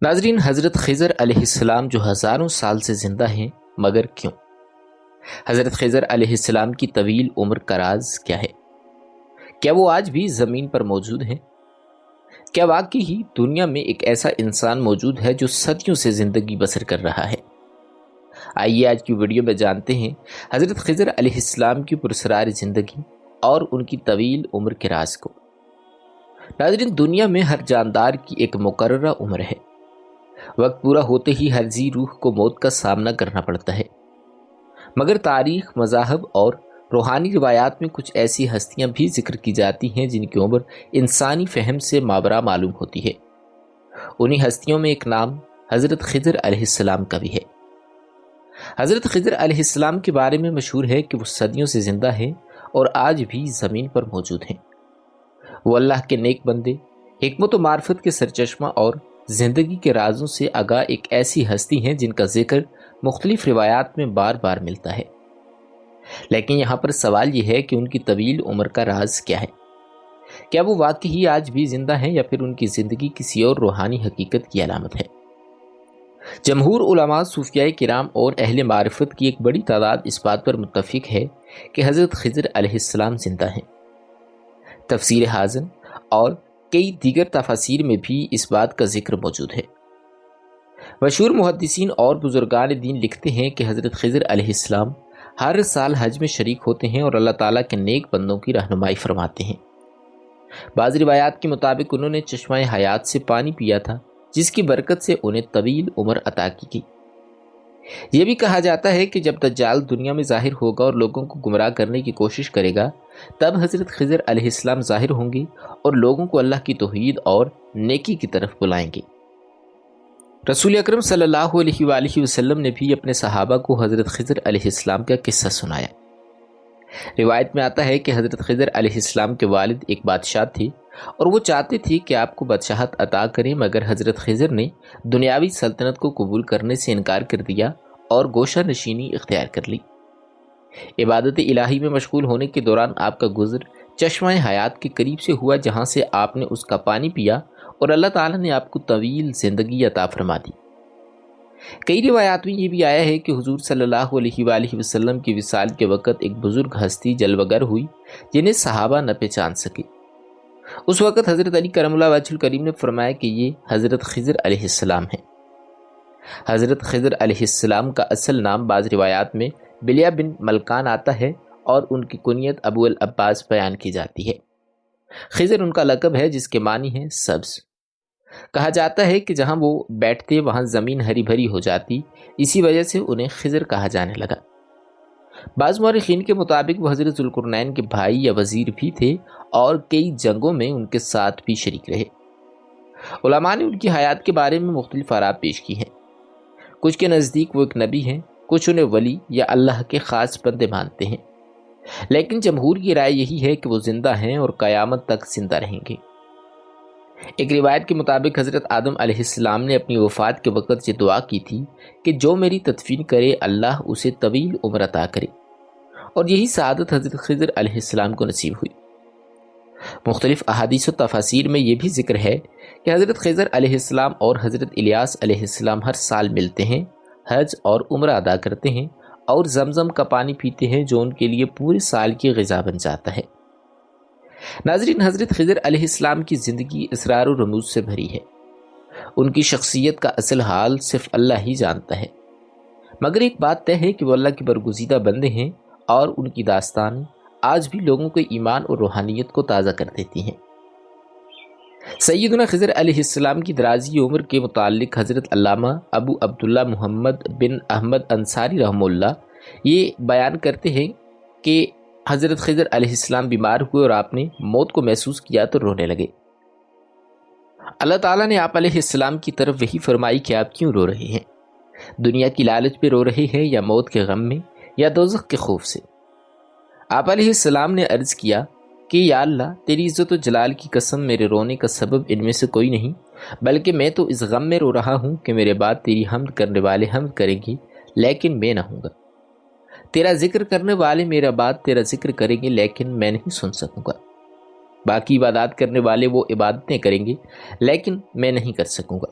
ناظرین، حضرت خضر علیہ السلام جو ہزاروں سال سے زندہ ہیں، مگر کیوں؟ حضرت خضر علیہ السلام کی طویل عمر کا راز کیا ہے؟ کیا وہ آج بھی زمین پر موجود ہیں؟ کیا واقعی ہی دنیا میں ایک ایسا انسان موجود ہے جو صدیوں سے زندگی بسر کر رہا ہے؟ آئیے آج کی ویڈیو میں جانتے ہیں حضرت خضر علیہ السلام کی پراسرار زندگی اور ان کی طویل عمر کے راز کو۔ ناظرین، دنیا میں ہر جاندار کی ایک مقررہ عمر ہے۔ وقت پورا ہوتے ہی ہر ذی روح کو موت کا سامنا کرنا پڑتا ہے، مگر تاریخ، مذاہب اور روحانی روایات میں کچھ ایسی ہستیاں بھی ذکر کی جاتی ہیں جن کی عمر انسانی فہم سے ماورا معلوم ہوتی ہے۔ انہی ہستیوں میں ایک نام حضرت خضر علیہ السلام کا بھی ہے۔ حضرت خضر علیہ السلام کے بارے میں مشہور ہے کہ وہ صدیوں سے زندہ ہیں اور آج بھی زمین پر موجود ہیں۔ وہ اللہ کے نیک بندے، حکمت و معرفت کے سرچشمہ اور زندگی کے رازوں سے آگاہ ایک ایسی ہستی ہیں جن کا ذکر مختلف روایات میں بار بار ملتا ہے۔ لیکن یہاں پر سوال یہ ہے کہ ان کی طویل عمر کا راز کیا ہے؟ کیا وہ واقعی آج بھی زندہ ہیں یا پھر ان کی زندگی کسی اور روحانی حقیقت کی علامت ہے؟ جمہور علماء، صوفیاء کرام اور اہل معرفت کی ایک بڑی تعداد اس بات پر متفق ہے کہ حضرت خضر علیہ السلام زندہ ہیں۔ تفسیر حازن اور کئی دیگر تفاسیر میں بھی اس بات کا ذکر موجود ہے۔ مشہور محدثین اور بزرگان دین لکھتے ہیں کہ حضرت خضر علیہ السلام ہر سال حج میں شریک ہوتے ہیں اور اللہ تعالیٰ کے نیک بندوں کی رہنمائی فرماتے ہیں۔ بعض روایات کے مطابق انہوں نے چشمہ حیات سے پانی پیا تھا، جس کی برکت سے انہیں طویل عمر عطا کی گئی۔ یہ بھی کہا جاتا ہے کہ جب دجال دنیا میں ظاہر ہوگا اور لوگوں کو گمراہ کرنے کی کوشش کرے گا، تب حضرت خضر علیہ السلام ظاہر ہوں گے اور لوگوں کو اللہ کی توحید اور نیکی کی طرف بلائیں گے۔ رسول اکرم صلی اللہ علیہ وآلہ وسلم نے بھی اپنے صحابہ کو حضرت خضر علیہ السلام کا قصہ سنایا۔ روایت میں آتا ہے کہ حضرت خضر علیہ السلام کے والد ایک بادشاہ تھے اور وہ چاہتے تھے کہ آپ کو بادشاہت عطا کریں، مگر حضرت خضر نے دنیاوی سلطنت کو قبول کرنے سے انکار کر دیا اور گوشہ نشینی اختیار کر لی۔ عبادت الہی میں مشغول ہونے کے دوران آپ کا گزر چشمہ حیات کے قریب سے ہوا، جہاں سے آپ نے اس کا پانی پیا اور اللہ تعالیٰ نے آپ کو طویل زندگی عطا فرما دی۔ کئی روایات میں یہ بھی آیا ہے کہ حضور صلی اللہ علیہ وآلہ وسلم کی وصال کے وقت ایک بزرگ ہستی جلوہ گر ہوئی جنہیں صحابہ نہ پہچان سکے۔ اس وقت حضرت علی کرم اللہ وجہ الکریم نے فرمایا کہ یہ حضرت خضر علیہ السلام ہیں۔ حضرت خضر علیہ السلام کا اصل نام بعض روایات میں بلیہ بن ملکان آتا ہے اور ان کی کنیت ابو العباس بیان کی جاتی ہے۔ خضر ان کا لقب ہے جس کے معنی ہے سبز۔ کہا جاتا ہے کہ جہاں وہ بیٹھتے وہاں زمین ہری بھری ہو جاتی، اسی وجہ سے انہیں خضر کہا جانے لگا۔ بعض مورخین کے مطابق وہ حضرت ذوالقرنین کے بھائی یا وزیر بھی تھے اور کئی جنگوں میں ان کے ساتھ بھی شریک رہے۔ علماء نے ان کی حیات کے بارے میں مختلف آراء پیش کی ہیں۔ کچھ کے نزدیک وہ ایک نبی ہیں، کچھ انہیں ولی یا اللہ کے خاص بندے مانتے ہیں، لیکن جمہور کی رائے یہی ہے کہ وہ زندہ ہیں اور قیامت تک زندہ رہیں گے۔ ایک روایت کے مطابق حضرت آدم علیہ السلام نے اپنی وفات کے وقت یہ دعا کی تھی کہ جو میری تدفین کرے اللہ اسے طویل عمر عطا کرے، اور یہی سعادت حضرت خضر علیہ السلام کو نصیب ہوئی۔ مختلف احادیث و تفاسیر میں یہ بھی ذکر ہے کہ حضرت خضر علیہ السلام اور حضرت الیاس علیہ السلام ہر سال ملتے ہیں، حج اور عمرہ ادا کرتے ہیں اور زمزم کا پانی پیتے ہیں جو ان کے لیے پورے سال کی غذا بن جاتا ہے۔ ناظرین، حضرت خضر علیہ السلام کی زندگی اسرار و رموز سے بھری ہے۔ ان کی شخصیت کا اصل حال صرف اللہ ہی جانتا ہے، مگر ایک بات طے ہے کہ وہ اللہ کے برگزیدہ بندے ہیں اور ان کی داستان آج بھی لوگوں کے ایمان اور روحانیت کو تازہ کر دیتی ہیں۔ سیدنا خضر علیہ السلام کی درازی عمر کے متعلق حضرت علامہ ابو عبداللہ محمد بن احمد انصاری رحمہ اللہ یہ بیان کرتے ہیں کہ حضرت خضر علیہ السلام بیمار ہوئے اور آپ نے موت کو محسوس کیا تو رونے لگے۔ اللہ تعالیٰ نے آپ علیہ السلام کی طرف وحی فرمائی کہ آپ کیوں رو رہے ہیں؟ دنیا کی لالچ پہ رو رہے ہیں یا موت کے غم میں یا دوزخ کے خوف سے؟ آپ علیہ السلام نے عرض کیا کہ یا اللہ، تیری عزت و جلال کی قسم، میرے رونے کا سبب ان میں سے کوئی نہیں، بلکہ میں تو اس غم میں رو رہا ہوں کہ میرے بعد تیری حمد کرنے والے حمد کریں گے لیکن میں نہ ہوں گا، تیرا ذکر کرنے والے میرا بعد تیرا ذکر کریں گے لیکن میں نہیں سن سکوں گا، باقی عبادات کرنے والے وہ عبادتیں کریں گے لیکن میں نہیں کر سکوں گا۔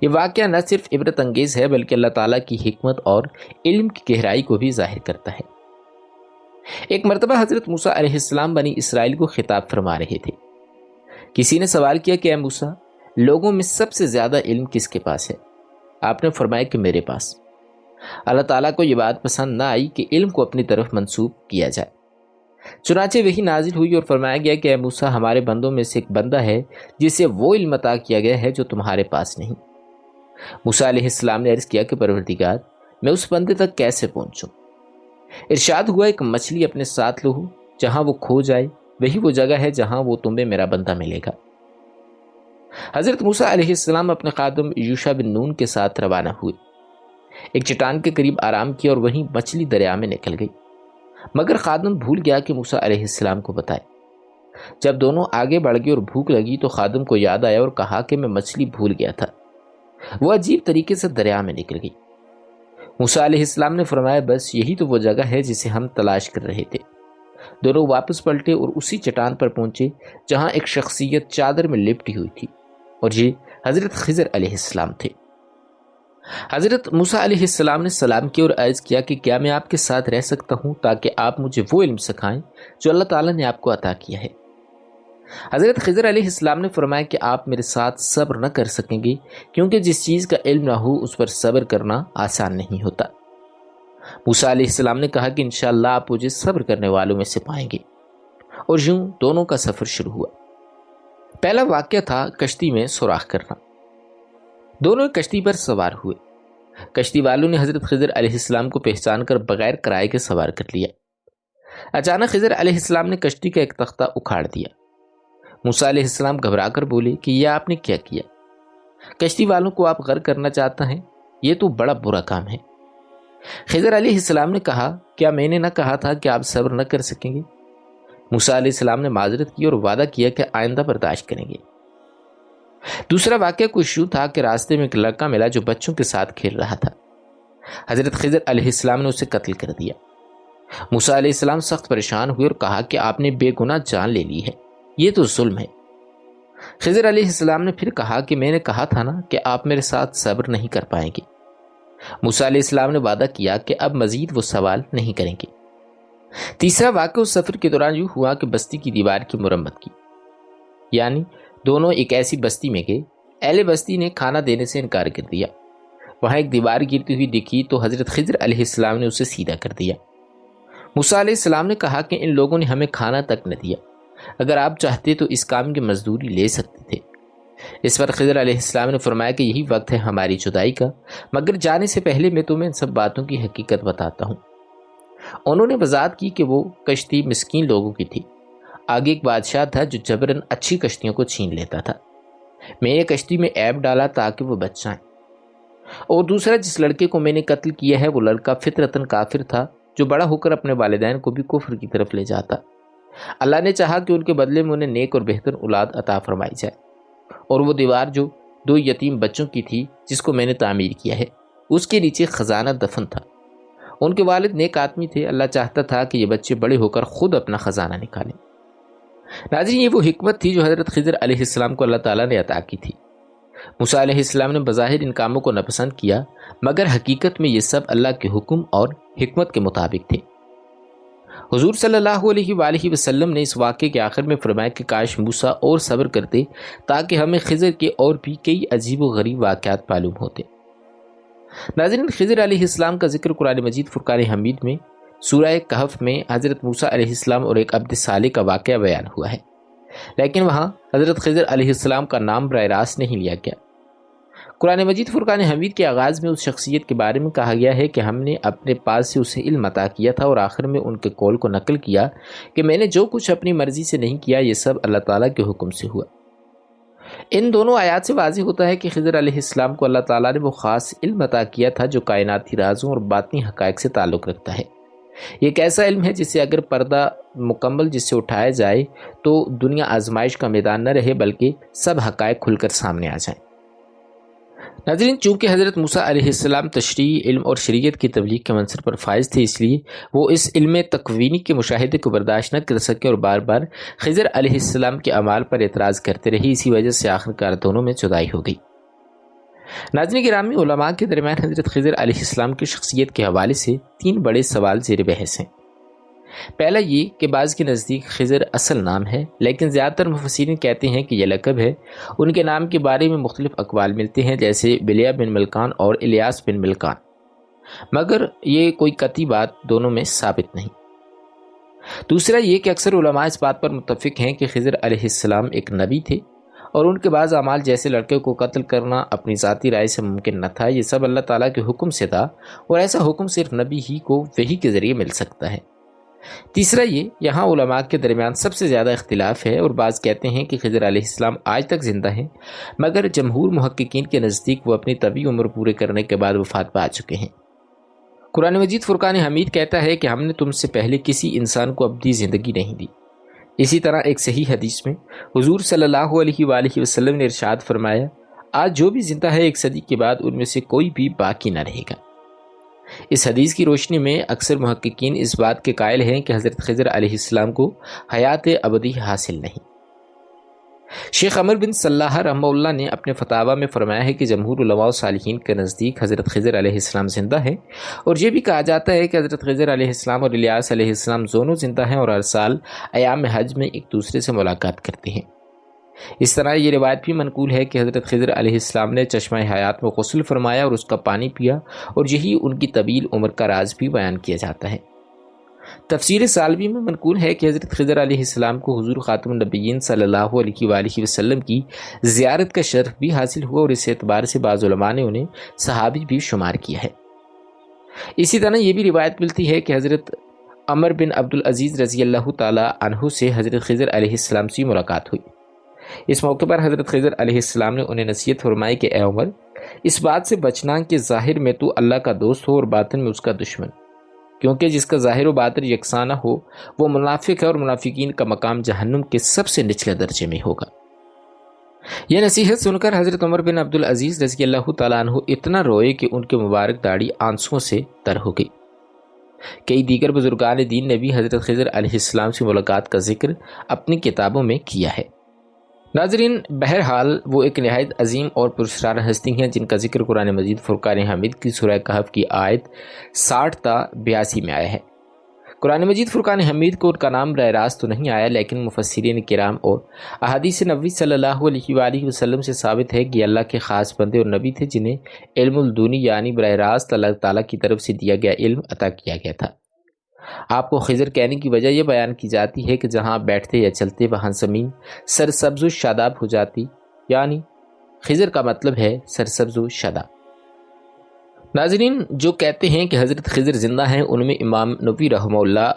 یہ واقعہ نہ صرف عبرت انگیز ہے بلکہ اللہ تعالیٰ کی حکمت اور علم کی گہرائی کو بھی ظاہر کرتا ہے۔ ایک مرتبہ حضرت موسیٰ علیہ السلام بنی اسرائیل کو خطاب فرما رہے تھے۔ کسی نے سوال کیا کہ اے موسیٰ، لوگوں میں سب سے زیادہ علم کس کے پاس ہے؟ آپ نے فرمایا کہ میرے پاس۔ اللہ تعالیٰ کو یہ بات پسند نہ آئی کہ علم کو اپنی طرف منسوب کیا جائے، چنانچہ وحی نازل ہوئی اور فرمایا گیا کہ اے موسیٰ، ہمارے بندوں میں سے ایک بندہ ہے جسے وہ علم عطا کیا گیا ہے جو تمہارے پاس نہیں۔ موسیٰ علیہ السلام نے عرض کیا کہ پروردگار، میں اس بندے تک کیسے پہنچوں؟ ارشاد ہوا، ایک مچھلی اپنے ساتھ لو، جہاں وہ کھو جائے وہی وہ جگہ ہے جہاں وہ تمہیں میرا بندہ ملے گا۔ حضرت موسیٰ علیہ السلام اپنے خادم یوشع بن نون کے ساتھ روانہ ہوئے، ایک چٹان کے قریب آرام کیا اور وہیں مچھلی دریا میں نکل گئی، مگر خادم بھول گیا کہ موسیٰ علیہ السلام کو بتائے۔ جب دونوں آگے بڑھ گئے اور بھوک لگی تو خادم کو یاد آیا اور کہا کہ میں مچھلی بھول گیا تھا۔ وہ عجیب طریقے سے دریا میں نکل گئی۔ موسیٰ علیہ السلام نے فرمایا، بس یہی تو وہ جگہ ہے جسے ہم تلاش کر رہے تھے۔ دونوں واپس پلٹے اور اسی چٹان پر پہنچے جہاں ایک شخصیت چادر میں لپٹی ہوئی تھی، اور یہ حضرت خضر علیہ السلام تھے۔ حضرت موسیٰ علیہ السلام نے سلام کیا اور عرض کیا کہ کیا میں آپ کے ساتھ رہ سکتا ہوں تاکہ آپ مجھے وہ علم سکھائیں جو اللہ تعالیٰ نے آپ کو عطا کیا ہے؟ حضرت خضر علیہ السلام نے فرمایا کہ آپ میرے ساتھ صبر نہ کر سکیں گے، کیونکہ جس چیز کا علم نہ ہو اس پر صبر کرنا آسان نہیں ہوتا۔ موسیٰ علیہ السلام نے کہا کہ انشاءاللہ آپ مجھے صبر کرنے والوں میں سے پائیں گے، اور یوں دونوں کا سفر شروع ہوا۔ پہلا واقعہ تھا کشتی میں سوراخ کرنا۔ دونوں کشتی پر سوار ہوئے۔ کشتی والوں نے حضرت خضر علیہ السلام کو پہچان کر بغیر کرائے کے سوار کر لیا۔ اچانک خضر علیہ السلام نے کشتی کا ایک تختہ اکھاڑ دیا۔ موسیٰ علیہ السلام گھبرا کر بولے کہ یہ آپ نے کیا کیا؟ کشتی والوں کو آپ غرق کرنا چاہتا ہیں؟ یہ تو بڑا برا کام ہے۔ خضر علیہ السلام نے کہا، کیا میں نے نہ کہا تھا کہ آپ صبر نہ کر سکیں گے؟ موسیٰ علیہ السلام نے معذرت کی اور وعدہ کیا کہ آئندہ برداشت کریں گے۔ دوسرا واقعہ کچھ یوں تھا کہ راستے میں ایک لڑکا ملا جو بچوں کے ساتھ کھیل رہا تھا۔ حضرت خضر علیہ السلام نے اسے قتل کر دیا۔ موسیٰ علیہ السلام سخت پریشان ہوئے اور کہا کہ آپ نے بے گناہ جان لے لی ہے، یہ تو ظلم ہے۔ خضر علیہ السلام نے پھر کہا کہ میں نے کہا تھا نا کہ آپ میرے ساتھ صبر نہیں کر پائیں گے۔ موسیٰ علیہ السلام نے وعدہ کیا کہ اب مزید وہ سوال نہیں کریں گے۔ تیسرا واقعہ اس سفر کے دوران یوں ہوا کہ بستی کی دیوار کی مرمت کی، یعنی دونوں ایک ایسی بستی میں گئے۔ اہل بستی نے کھانا دینے سے انکار کر دیا۔ وہاں ایک دیوار گرتی ہوئی دکھی تو حضرت خضر علیہ السلام نے اسے سیدھا کر دیا۔ موسیٰ علیہ السلام نے کہا کہ ان لوگوں نے ہمیں کھانا تک نہ دیا، اگر آپ چاہتے تو اس کام کی مزدوری لے سکتے تھے۔ اس پر خضر علیہ السلام نے فرمایا کہ یہی وقت ہے ہماری جدائی کا، مگر جانے سے پہلے میں تمہیں ان سب باتوں کی حقیقت بتاتا ہوں۔ انہوں نے وضاحت کی کہ وہ کشتی مسکین لوگوں کی تھی۔ آگے ایک بادشاہ تھا جو جبراً اچھی کشتیوں کو چھین لیتا تھا۔ میں نے کشتی میں عیب ڈالا تاکہ وہ بچ جائیں۔ اور دوسرا، جس لڑکے کو میں نے قتل کیا ہے وہ لڑکا فطرتاً کافر تھا جو بڑا ہو کر اپنے والدین کو بھی کفر کی طرف لے جاتا۔ اللہ نے چاہا کہ ان کے بدلے میں انہیں نیک اور بہتر اولاد عطا فرمائی جائے۔ اور وہ دیوار جو 2 یتیم بچوں کی تھی جس کو میں نے تعمیر کیا ہے، اس کے نیچے خزانہ دفن تھا۔ ان کے والد نیک آدمی تھے، اللہ چاہتا تھا کہ یہ بچے بڑے ہو کر خود اپنا خزانہ نکالیں۔ ناظرین، یہ وہ حکمت تھی جو حضرت خضر علیہ السلام کو اللہ تعالیٰ نے عطا کی تھی۔ موسیٰ علیہ السلام نے بظاہر ان کاموں کو ناپسند کیا، مگر حقیقت میں یہ سب اللہ کے حکم اور حکمت کے مطابق تھے۔ حضور صلی اللہ علیہ وآلہ وسلم نے اس واقعے کے آخر میں فرمایا کہ کاش موسیٰ اور صبر کرتے تاکہ ہمیں خضر کے اور بھی کئی عجیب و غریب واقعات معلوم ہوتے۔ ناظرین، خضر علیہ السلام کا ذکر قرآن مجید فرقان حمید میں سورہ کہف میں حضرت موسیٰ علیہ السلام اور ایک عبد صالح کا واقعہ بیان ہوا ہے، لیکن وہاں حضرت خضر علیہ السلام کا نام براہ راست نہیں لیا گیا۔ قرآن مجید فرقان حمید کے آغاز میں اس شخصیت کے بارے میں کہا گیا ہے کہ ہم نے اپنے پاس سے اسے علم عطا کیا تھا، اور آخر میں ان کے قول کو نقل کیا کہ میں نے جو کچھ اپنی مرضی سے نہیں کیا یہ سب اللہ تعالیٰ کے حکم سے ہوا۔ ان دونوں آیات سے واضح ہوتا ہے کہ خضر علیہ السلام کو اللہ تعالیٰ نے وہ خاص علم عطا کیا تھا جو کائناتی رازوں اور باطنی حقائق سے تعلق رکھتا ہے۔ یہ ایک ایسا علم ہے جسے اگر پردہ مکمل جس سے اٹھایا جائے تو دنیا آزمائش کا میدان نہ رہے بلکہ سب حقائق کھل کر سامنے آ جائیں۔ ناظرین، چونکہ حضرت موسیٰ علیہ السلام تشریع، علم اور شریعت کی تبلیغ کے منصب پر فائز تھے، اس لیے وہ اس علم تکوینی کے مشاہدے کو برداشت نہ کر سکے اور بار بار خضر علیہ السلام کے اعمال پر اعتراض کرتے رہے۔ اسی وجہ سے آخرکار دونوں میں جدائی ہو گئی۔ ناظرین گرامی، علماء کے درمیان حضرت خضر علیہ السلام کی شخصیت کے حوالے سے 3 بڑے سوال زیر بحث ہیں۔ پہلا یہ کہ بعض کے نزدیک خضر اصل نام ہے، لیکن زیادہ تر مفسرین کہتے ہیں کہ یہ لقب ہے۔ ان کے نام کے بارے میں مختلف اقوال ملتے ہیں، جیسے بلیہ بن ملکان اور الیاس بن ملکان، مگر یہ کوئی قطعی بات دونوں میں ثابت نہیں۔ دوسرا یہ کہ اکثر علماء اس بات پر متفق ہیں کہ خضر علیہ السلام ایک نبی تھے، اور ان کے بعض اعمال جیسے لڑکے کو قتل کرنا اپنی ذاتی رائے سے ممکن نہ تھا، یہ سب اللہ تعالیٰ کے حکم سے تھا، اور ایسا حکم صرف نبی ہی کو وحی کے ذریعے مل سکتا ہے۔ تیسرا یہ، یہاں علماء کے درمیان سب سے زیادہ اختلاف ہے، اور بعض کہتے ہیں کہ خضر علیہ السلام آج تک زندہ ہیں، مگر جمہور محققین کے نزدیک وہ اپنی طبی عمر پورے کرنے کے بعد وفات پا چکے ہیں۔ قرآن مجید فرقان حمید کہتا ہے کہ ہم نے تم سے پہلے کسی انسان کو ابدی زندگی نہیں دی۔ اسی طرح ایک صحیح حدیث میں حضور صلی اللہ علیہ وآلہ وسلم نے ارشاد فرمایا، آج جو بھی زندہ ہے 1 صدی کے بعد ان میں سے کوئی بھی باقی نہ رہے گا۔ اس حدیث کی روشنی میں اکثر محققین اس بات کے قائل ہیں کہ حضرت خضر علیہ السلام کو حیات ابدی حاصل نہیں۔ شیخ عمر بن صلاح رحمہ اللہ نے اپنے فتاویٰ میں فرمایا ہے کہ جمہور علماء و صالحین کے نزدیک حضرت خضر علیہ السلام زندہ ہیں، اور یہ بھی کہا جاتا ہے کہ حضرت خضر علیہ السلام اور الیاس علیہ السلام دونوں زندہ ہیں اور ہر سال ایام حج میں ایک دوسرے سے ملاقات کرتے ہیں۔ اس طرح یہ روایت بھی منقول ہے کہ حضرت خضر علیہ السلام نے چشمہ حیات میں غسل فرمایا اور اس کا پانی پیا، اور یہی ان کی طویل عمر کا راز بھی بیان کیا جاتا ہے۔ تفسیر سالبی میں منقول ہے کہ حضرت خضر علیہ السلام کو حضور خاتم النبیین صلی اللہ علیہ وآلہ وسلم کی زیارت کا شرف بھی حاصل ہوا، اور اس اعتبار سے بعض علماء نے انہیں صحابی بھی شمار کیا ہے۔ اسی طرح یہ بھی روایت ملتی ہے کہ حضرت عمر بن عبدالعزیز رضی اللہ تعالی عنہ سے حضرت خضر علیہ السلام سے ملاقات ہوئی۔ اس موقع پر حضرت خضر علیہ السلام نے انہیں نصیحت فرمائی کہ اے عمر، اس بات سے بچنا کہ ظاہر میں تو اللہ کا دوست ہو اور باطن میں اس کا دشمن، کیونکہ جس کا ظاہر و باطن یکساں نہ ہو وہ منافق ہے، اور منافقین کا مقام جہنم کے سب سے نچلے درجے میں ہوگا۔ یہ نصیحت سن کر حضرت عمر بن عبدالعزیز رضی اللہ تعالیٰ عنہ اتنا روئے کہ ان کے مبارک داڑھی آنسوؤں سے تر ہو گئی۔ کئی دیگر بزرگان دین نے بھی حضرت خضر علیہ السلام سے ملاقات کا ذکر اپنی کتابوں میں کیا ہے۔ ناظرین، بہرحال وہ ایک نہایت عظیم اور پراسرار ہستی ہیں جن کا ذکر قرآن مجید فرقان حمید کی سورہ کہف کی آیت 60 تا 82 میں آیا ہے۔ قرآن مجید فرقان حمید کو ان کا نام براہ راست تو نہیں آیا، لیکن مفسرین کرام اور احادیث نبوی صلی اللہ علیہ وآلہ وسلم سے ثابت ہے کہ اللہ کے خاص بندے اور نبی تھے جنہیں علم الدونی یعنی براہ راست اللہ تعالیٰ کی طرف سے دیا گیا علم عطا کیا گیا تھا۔ آپ کو خضر کہنے کی وجہ یہ بیان کی جاتی ہے کہ جہاں آپ بیٹھتے یا چلتے وہاں زمین سرسبز و شاداب ہو جاتی، یعنی خضر کا مطلب ہے سرسبز و شاداب۔ ناظرین، جو کہتے ہیں کہ حضرت خضر زندہ ہیں ان میں امام نووی رحمہ اللہ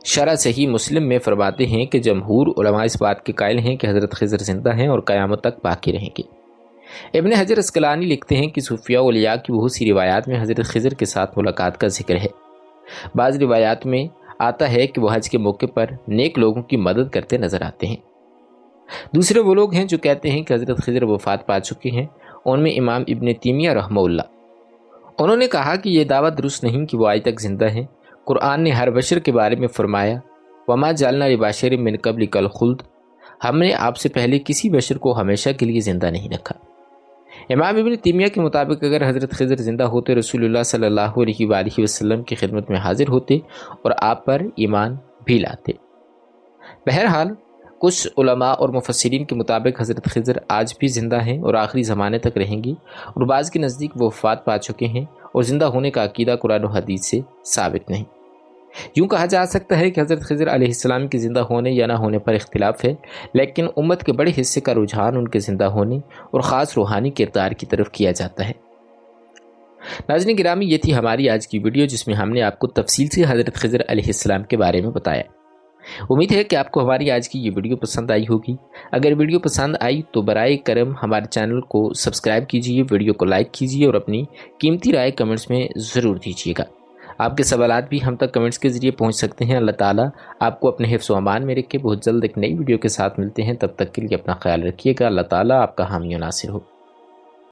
شرح صحیح مسلم میں فرماتے ہیں کہ جمہور علماء اس بات کے قائل ہیں کہ حضرت خضر زندہ ہیں اور قیامت تک باقی رہیں گے۔ ابن حجر اسقلانی لکھتے ہیں کہ صوفیاء اولیاء کی بہت سی روایات میں حضرت خضر کے ساتھ ملاقات کا ذکر ہے۔ بعض روایات میں آتا ہے کہ وہ حج کے موقع پر نیک لوگوں کی مدد کرتے نظر آتے ہیں۔ دوسرے وہ لوگ ہیں جو کہتے ہیں کہ حضرت خضر وفات پا چکے ہیں، ان میں امام ابن تیمیہ رحمہ اللہ۔ انہوں نے کہا کہ یہ دعویٰ درست نہیں کہ وہ آج تک زندہ ہیں۔ قرآن نے ہر بشر کے بارے میں فرمایا، وما جعلنا لبشر من قبلک الخلد، ہم نے آپ سے پہلے کسی بشر کو ہمیشہ کے لیے زندہ نہیں رکھا۔ امام ابن تیمیہ کے مطابق اگر حضرت خضر زندہ ہوتے رسول اللہ صلی اللہ علیہ وآلہ وسلم کی خدمت میں حاضر ہوتے اور آپ پر ایمان بھی لاتے۔ بہرحال کچھ علماء اور مفسرین کے مطابق حضرت خضر آج بھی زندہ ہیں اور آخری زمانے تک رہیں گی، اور بعض کے نزدیک وہ وفات پا چکے ہیں اور زندہ ہونے کا عقیدہ قرآن و حدیث سے ثابت نہیں۔ یوں کہا جا سکتا ہے کہ حضرت خضر علیہ السلام کے زندہ ہونے یا نہ ہونے پر اختلاف ہے، لیکن امت کے بڑے حصے کا رجحان ان کے زندہ ہونے اور خاص روحانی کردار کی طرف کیا جاتا ہے۔ ناظرین گرامی، یہ تھی ہماری آج کی ویڈیو جس میں ہم نے آپ کو تفصیل سے حضرت خضر علیہ السلام کے بارے میں بتایا۔ امید ہے کہ آپ کو ہماری آج کی یہ ویڈیو پسند آئی ہوگی۔ اگر ویڈیو پسند آئی تو برائے کرم ہمارے چینل کو سبسکرائب کیجیے، ویڈیو کو لائک کیجیے اور اپنی قیمتی رائے کمنٹس میں ضرور دیجیے گا۔ آپ کے سوالات بھی ہم تک کمنٹس کے ذریعے پہنچ سکتے ہیں۔ اللہ تعالیٰ آپ کو اپنے حفظ و امان میں رکھے۔ بہت جلد ایک نئی ویڈیو کے ساتھ ملتے ہیں، تب تک کے لیے اپنا خیال رکھیے گا۔ اللہ تعالیٰ آپ کا حامی و ناصر ہو۔